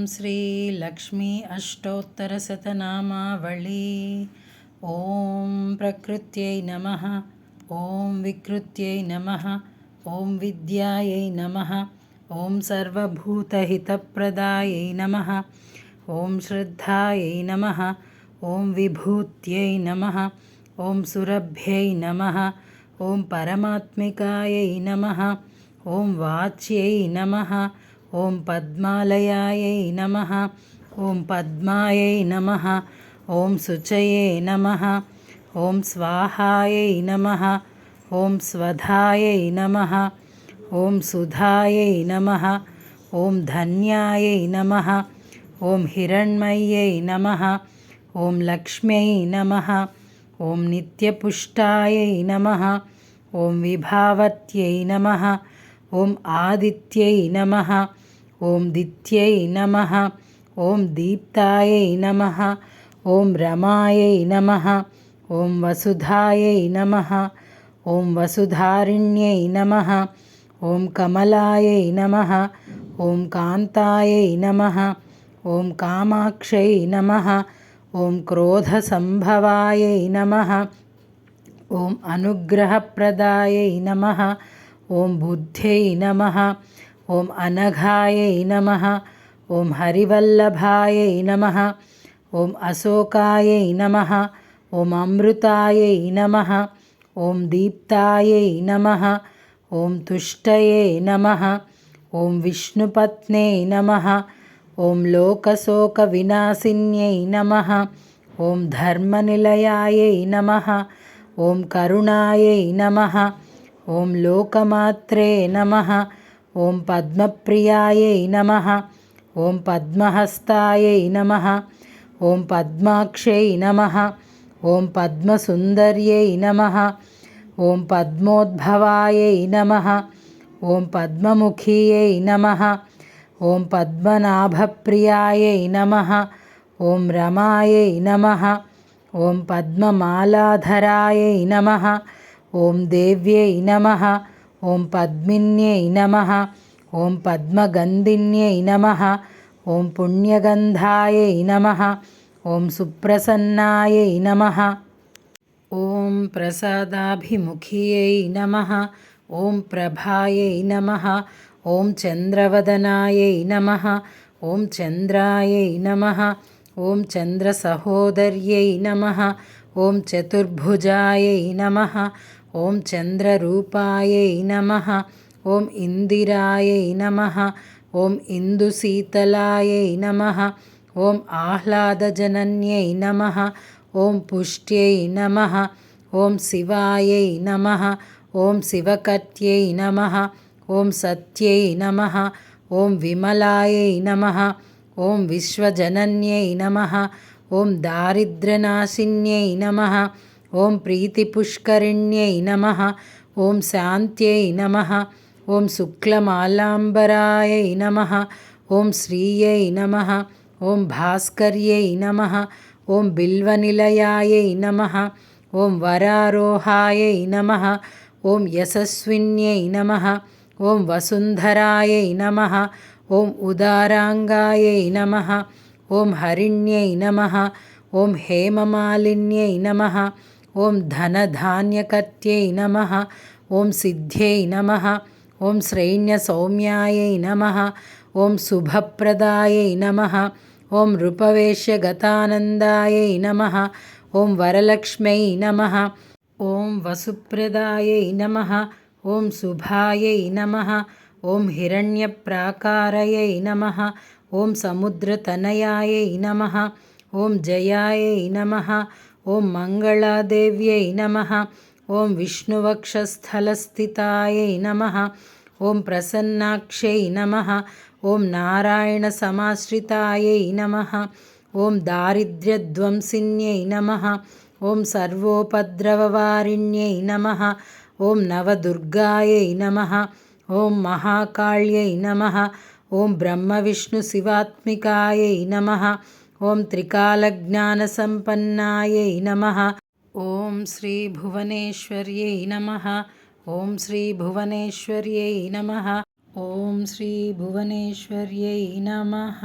శ్రీ లక్ష్మీ అష్టోత్తరశతనామావళి. ఓం ప్రకృత్యై నమః. ఓం వికృత్యై నమః. ఓం విద్యాయై నమః. ఓం సర్వభూతహితప్రదాయై నమః. ఓం శ్రద్ధాయై నమః. ఓం విభూత్యై నమః. ఓం సురభ్యై నమః. ఓం పరమాత్మికాయై నమః. ఓం వాచ్యై నమః. ఓం పద్మాలయాయై నమః. ఓం పద్మాయై నమః. ఓం శుచయే నమః. ఓం స్వాహాయై నమః. ఓం స్వధాయై నమః. ఓం సుధాయై నమః. ఓం ధన్యాయై నమః. ఓం హిరణ్మయ్యై నమః. ఓం లక్ష్మ్యై నమః. ఓం నిత్యపుష్టాయై నమః. ఓం విభావత్యై నమః. ఓం ఆదిత్యై నమః. ఓం దిత్యై నమః. ఓం దీప్తాయై నమః. ఓం రమాయై నమః. ఓం వసుధాయై నమః. ఓం వసుధారిణ్యై నమః. ఓం కమలాయై నమః. ఓం కాంతాయై నమః. ఓం కామాక్షై నమః. ఓం క్రోధసంభవాయై నమః. ఓం అనుగ్రహప్రదాయై నమః. ఓం బుద్ధ్యై నమః. ఓం అనఘాయై నమః. ఓం హరివల్లభాయై నమః. ఓం అశోకాయై నమః. ఓం అమృతాయై నమః. ఓం దీప్తాయై నమః. ఓం తుష్టయే నమః. ఓం విష్ణుపత్నే నమః. ఓం లోకశోకవినాశిన్యై నమః. ఓం ధర్మనిలయాయై నమః. ఓం కరుణాయై నమః. ఓం లోకమాత్రే నమః. ఓం పద్మప్రియాయై నమః. ఓం పద్మహస్తాయై నమః. ఓం పద్మాక్షై నమః. ఓం పద్మసుందర్యై నమః. ఓం పద్మోద్భవాయై నమః. ఓం పద్మముఖియై నమః. ఓం పద్మనాభప్రియాయై నమః. ఓం రమాయై నమః. ఓం పద్మమాలాధరాయై నమః. ఓం దేవ్యై నమః. ఓం పద్మిన్యై నమః. ఓం పద్మగంధిన్యై నమః. ఓం పుణ్యగంధాయై నమః. ఓం సుప్రసన్నాయై నమః. ఓం ప్రసాదాభిముఖియై నమః. ఓం ప్రభాయై నమః. ఓం చంద్రవదనాయై నమః. ఓం చంద్రాయై నమః. ఓం చంద్రసహోదర్యై నమః. ఓం చతుర్భుజాయై నమః. ఓం చంద్రరూపాయై నమః. ఓం ఇందిరాయై నమః. ఓం ఇందుశీతలాయై నమః. ఓం ఆహ్లాదజనన్యై నమః. ఓం పుష్ట్యై నమః. ఓం శివాయై నమః. ఓం శివకట్యై నమః. ఓం సత్యై నమః. ఓం విమలాయై నమః. ఓం విశ్వజనన్యై నమః. ఓం దారిద్ర్యనాశిన్యై నమః. ఓం ప్రీతిపుష్కరిణ్యై నమః. ఓం శాంత్యై నమః. ఓం శుక్లమాలాంబరాయై నమః. ఓం శ్రీయై నమః. ఓం భాస్కర్యై నమః. ఓం బిల్వనిలయాయై నమః. ఓం వరారోహాయై నమః. ఓం యశస్విన్యై నమః. ఓం వసుంధరాయై నమః. ఓం ఉదారాంగాయై నమః. ఓం హరిణ్యై నమః. ఓం హేమమాలిన్యై నమః. ఓం ధనధాన్యకట్యై నమః. ఓం సిద్ధ్యై నమః. ఓం శ్రైణ్యసౌమ్యాయై నమః. ఓం శుభప్రదాయై నమః. ఓం రూపవేశ్యగతానందాయై నమః. ఓం వరలక్ష్మ్యై నమః. ఓం వసుప్రదాయై నమః. ఓం శుభాయై నమః. ఓం హిరణ్యప్రాకారయై నమః. ఓం సముద్రతనయాయై నమః. ఓం జయాయై నమః. ఓం మంగళాదేవ్యై నమః. ఓం విష్ణువక్షస్థలస్థితాయై నమః. ఓం ప్రసన్నాక్షై నమః. ఓం నారాయణసమాశ్రితాయై నమః. ఓం దారిద్ర్యధ్వంసిన్యై నమః. ఓం సర్వోపద్రవవారిణ్యై నమః. ఓం నవదుర్గాయై నమః. ఓం మహాకాళ్యై నమః. ఓం బ్రహ్మవిష్ణుశివాత్మికాయై నమః. ఓం త్రికాలజ్ఞానసంపన్నాయై నమః. ఓం శ్రీ భువనేశ్వర్యై నమః. ఓం శ్రీ భువనేశ్వర్యై నమః. ఓం శ్రీ భువనేశ్వర్యై నమః.